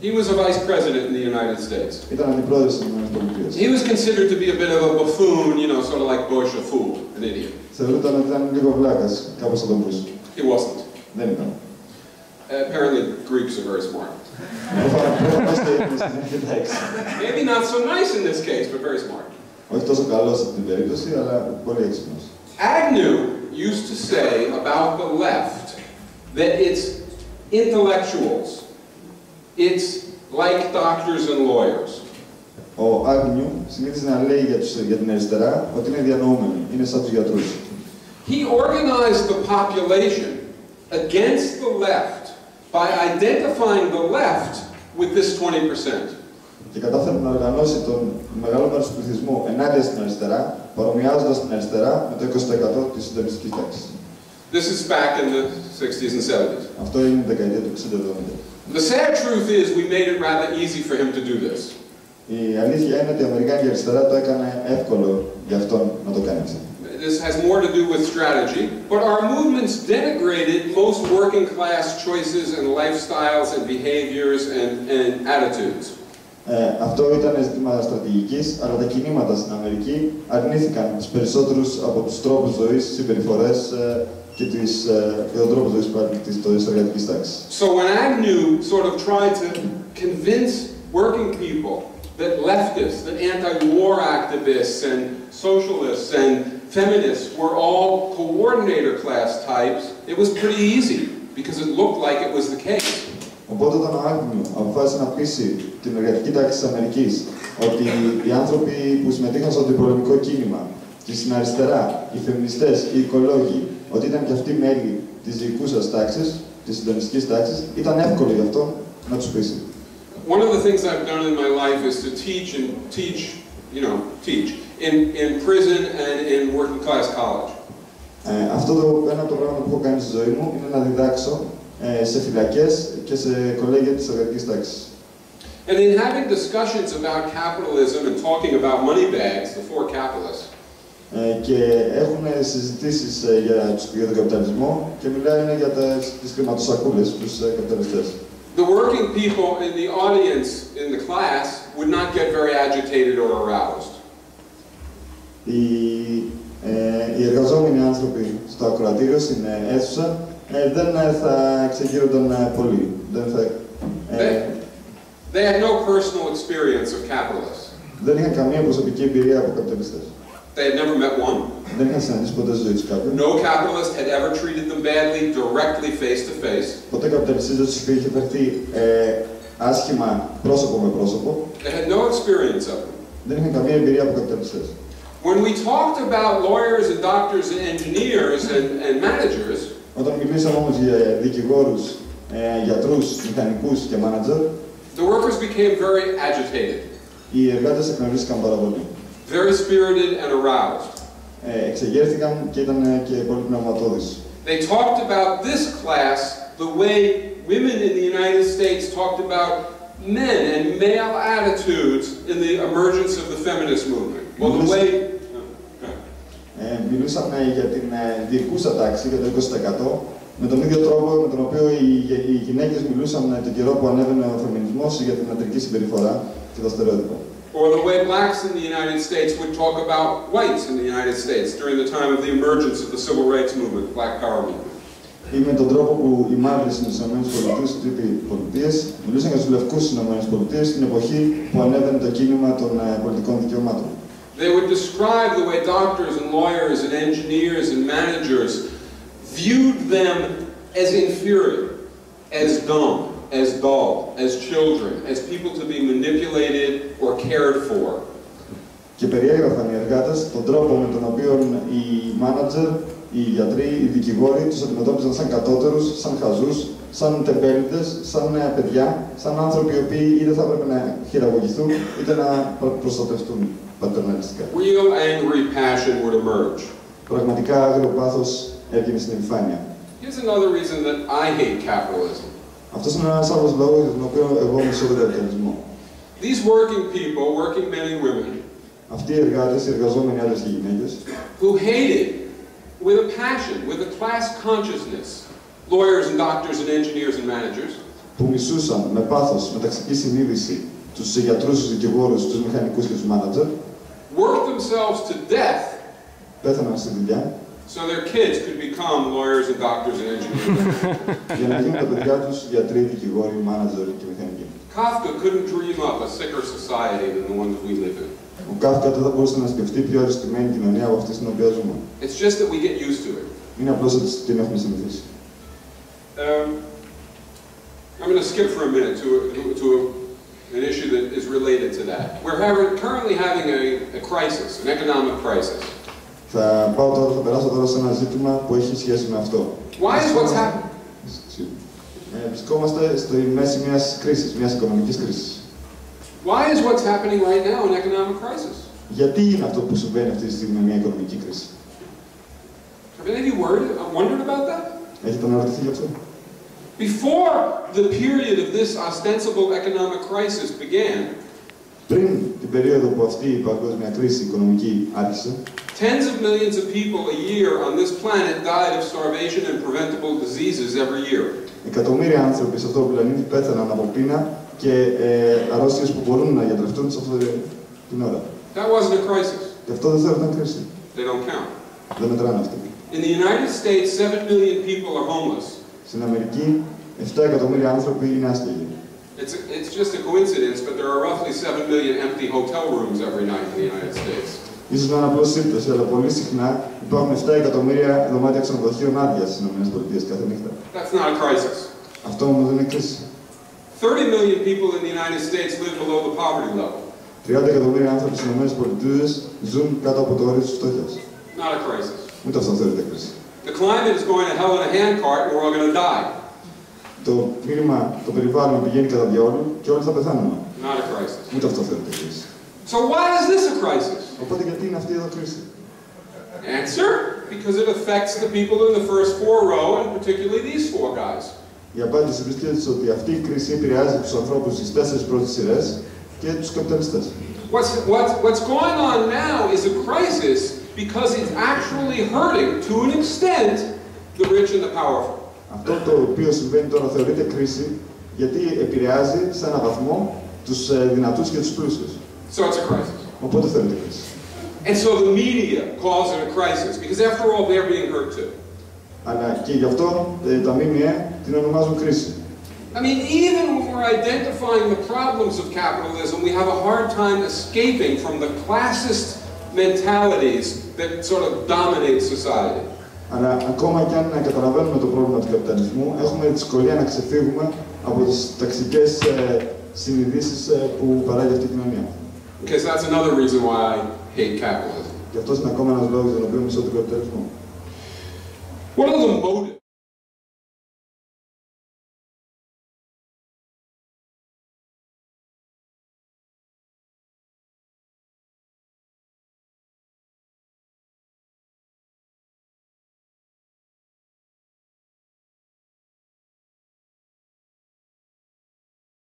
He was a vice president in the United States. Ήταν αντιπρόεδρος στις ΗΠΑ. He was considered to be a bit of a buffoon, you know, sort of like Bush, a fool, an idiot. Θεωρούταν ότι ήταν λίγο βλάκας, κάπως σαν τον Bush. He wasn't. Δεν ήταν. Apparently, Greeks are very smart. Maybe not so nice in this case, but very smart. Όχι τόσο καλός στην περίπτωση, αλλά πολύ έξυπνος. Agnew used to say about the left that it's intellectuals. It's like doctors and lawyers. Ο Άγνιου συνήθιζε να λέει για την αριστερά ότι είναι διανοούμενοι, είναι σαν τους γιατρούς. He organized the population against the left by identifying the left with this 20%. Και κατάφερε να οργανώσει τον μεγάλο μέρος του πληθυσμού ενάντια στην αριστερά, παρομοιάζοντας την αριστερά με το 20% της συντονιστικής τάξης. This is back in the 60s and 70s. Αυτό είναι η δεκαετία του 60-70. The sad truth is we made it rather easy for him to do this. Η αλήθεια είναι ότι η Αμερικάνικη αριστερά το έκανε εύκολο για αυτόν να το κάνει έτσι. This has more to do with strategy, but our movements denigrated most working class choices and lifestyles and behaviors and attitudes. Αυτό ήταν ζήτημα στρατηγικής, αλλά τα κινήματα στην Αμερική αρνήθηκαν τους περισσότερους από τους τρόπους ζωής, συμπεριφορές και τον τρόπο ζωής της εργατικής τάξης. So when Agnew sort of tried to convince working people that leftists, that anti-war activists and socialists and feminists were all coordinator class types, it was pretty easy because it looked like it was the case. Οπότε όταν ο Άγνιου αποφάσισε να πείσει την εργατική τάξη της Αμερικής ότι οι άνθρωποι που συμμετείχαν στο αντιπολεμικό κίνημα και στην αριστερά, οι φεμινιστές, οι οικολόγοι, ότι ήταν και αυτοί μέλη της διοικούσας τάξης, της συντονιστικής τάξης, ήταν εύκολο γι' αυτό να τους πείσει. One of the things I've done in my life is to teach in prison and in working class college. Αυτό ένα από τα πράγματα που έχω κάνει στη ζωή μου είναι να διδάξω σε φυλακές και σε κολέγια της εργατικής τάξης. And in having discussions about capitalism and talking about money bags, the four capitalists. Και έχουν συζητήσεις για τον καπιταλισμό και μιλάνε για τις χρηματοσακούλες, τους καπιταλιστές. The working people in the audience in the class would not get very agitated or aroused. Οι εργαζόμενοι άνθρωποι στο ακροατήριο, στην αίθουσα, δεν θα εξεγείρονταν πολύ. They had no personal experience of capitalists. Δεν είχαν καμία προσωπική εμπειρία από καπιταλιστές. They had never met one. Δεν είχαν συναντήσει ποτέ στη ζωή τους κάποιον. No capitalist had ever treated them badly, directly, face to face. Ποτέ καπιταλιστής δεν τους είχε φερθεί άσχημα πρόσωπο με πρόσωπο. They had no experience of them. Δεν είχαν καμία εμπειρία από καπιταλιστές. When we talked about lawyers and doctors and engineers and managers, όταν μιλήσαμε όμως για δικηγόρους, γιατρούς, μηχανικούς και μάνατζερ, the workers became very agitated. Οι εργάτες εκνευρίστηκαν πάρα πολύ. Very spirited and aroused. Εξεγέρθηκαν και ήταν και πολύ πνευματώδεις. They talked about this class the way women in the United States talked about men and male attitudes in the emergence of the feminist movement. Well, the way... Μιλούσαμε για την διοικούσα τάξη, για το 20%, με τον ίδιο τρόπο με τον οποίο οι γυναίκες μιλούσαν τον καιρό που ανέβαινε ο φεμινισμός για την αντρική συμπεριφορά και τα στερεότυπα. Or the way blacks in the United States would talk about whites in the United States during the time of the emergence of the civil rights movement, Black Power movement. Ή με τον τρόπο που οι μαύροι στις ΗΠΑ μιλούσαν για τους λευκούς στις ΗΠΑ στην εποχή που ανέβαινε το κίνημα των πολιτικών δικαιωμάτων. They would describe the way doctors and lawyers and engineers and managers viewed them as inferior, as dumb, as dull, as children, as people to be manipulated or cared for. Και περιέγραφαν οι εργάτες τον τρόπο με τον οποίο οι μάνατζερ, οι γιατροί, οι δικηγόροι τους αντιμετώπιζαν σαν κατώτερους, σαν χαζούς, σαν τεμπέληδες, σαν παιδιά, σαν άνθρωποι οι οποίοι είτε θα έπρεπε να χειραγωγηθούν είτε να προστατευτούν πατερναλιστικά. Real angry passion would emerge. Πραγματικά άγριο πάθος έβγαινε στην επιφάνεια. Here's another reason that I hate capitalism. Αυτός είναι ένας άλλος λόγος για τον οποίο εγώ μισώ τον καπιταλισμό. These working people, working men and women, αυτοί οι εργάτες, οι εργαζόμενοι άντρες και γυναίκες, who hated with a passion, with a class consciousness, lawyers and doctors and engineers and managers, που μισούσαν με πάθος, με ταξική συνείδηση, τους γιατρούς, τους δικηγόρους, τους μηχανικούς και τους μάνατζερ, worked themselves to death πέθαναν στη δουλειά, so their kids could become lawyers and doctors and engineers. για να γίνουν τα παιδιά τους γιατροί, δικηγόροι, μάνατζερ και μηχανικοί. Kafka couldn't dream up a sicker society than the ones we live in. Ο Κάφκα δεν θα μπορούσε να σκεφτεί πιο αριστημένη κοινωνία από αυτή στην οποία ζούμε. It's just that we get used to it. Είναι απλώς ότι την έχουμε συνηθίσει. I'm going to skip for a minute to an issue that is related to that. We're currently having a crisis, an economic crisis. Θα περάσω τώρα σε ένα ζήτημα που έχει σχέση με αυτό. Why is what's happening? Βρισκόμαστε στη μέση μιας κρίσης, μιας οικονομικής κρίσης. Why is what's happening right now an economic crisis? Γιατί είναι αυτό που συμβαίνει αυτή τη στιγμή μια οικονομική κρίση? Have any of you wondered about that? Έχετε αναρωτηθεί γι' αυτό? Before the period of this ostensible economic crisis began, πριν την περίοδο που αυτή η παγκόσμια κρίση οικονομική άρχισε, tens of millions of people a year on this planet died of starvation and preventable diseases every year. Εκατομμύρια άνθρωποι σε αυτό το πλανήτη πέθαναν από πείνα και αρρώστιες που μπορούν να γιατρευτούν σε αυτή την ώρα. That wasn't a crisis. Και αυτό δεν θεωρείται κρίση. They don't count. Δεν μετράνε αυτοί. In the United States, 7 million people are homeless. Στην Αμερική, 7 εκατομμύρια άνθρωποι είναι άστεγοι. It's just a coincidence, but there are roughly 7 million empty hotel rooms every night in the United States. Ίσως να είναι απλώς σύμπτωση, αλλά πολύ συχνά υπάρχουν 7 εκατομμύρια δωμάτια ξενοδοχείων άδεια στις ΗΠΑ κάθε νύχτα. That's not a crisis. Αυτό όμως δεν είναι κρίση. 30 million people in the United States live below the poverty level. 30 εκατομμύρια άνθρωποι στις ΗΠΑ ζουν κάτω από το όριο της φτώχειας. Not a crisis. Ούτε αυτό θεωρείται κρίση. The climate is going to hell in a handcart and we're all going to die. Το κλίμα, το περιβάλλον πηγαίνει κατά διαόλου και όλοι θα πεθάνουμε. Not a crisis. Ούτε αυτό θεωρείται κρίση. So why is this a crisis? Οπότε γιατί είναι αυτή εδώ κρίση? Answer, because it affects the people in the first 4 row and particularly these 4 guys. Η απάντηση βρίσκεται στο ότι αυτή η κρίση επηρεάζει τους ανθρώπους στις 4 πρώτες σειρές και τους καπιταλιστές. What's going on now is a crisis because it's actually hurting, to an extent, the rich and the powerful. Αυτό το οποίο συμβαίνει τώρα θεωρείται κρίση γιατί επηρεάζει σε έναν βαθμό τους δυνατούς και τους πλούσιους. So it's a crisis. Οπότε θεωρείται κρίση. And so the media calls it a crisis because after all they're being hurt too. Αλλά και γι' αυτό τα ΜΜΕ την ονομάζουν κρίση. I mean, even when we're identifying the problems of capitalism, we have a hard time escaping from the classist mentalities that sort of dominate society. Αλλά ακόμα και αν καταλαβαίνουμε το πρόβλημα του καπιταλισμού, έχουμε δυσκολία να ξεφύγουμε από τις ταξικές συνειδήσεις που παράγει αυτή η κοινωνία. Because that's another reason why I hate capitalism. Και αυτός είναι ακόμα ένας λόγος για τον οποίο μισώ τον καπιταλισμό. What are the motives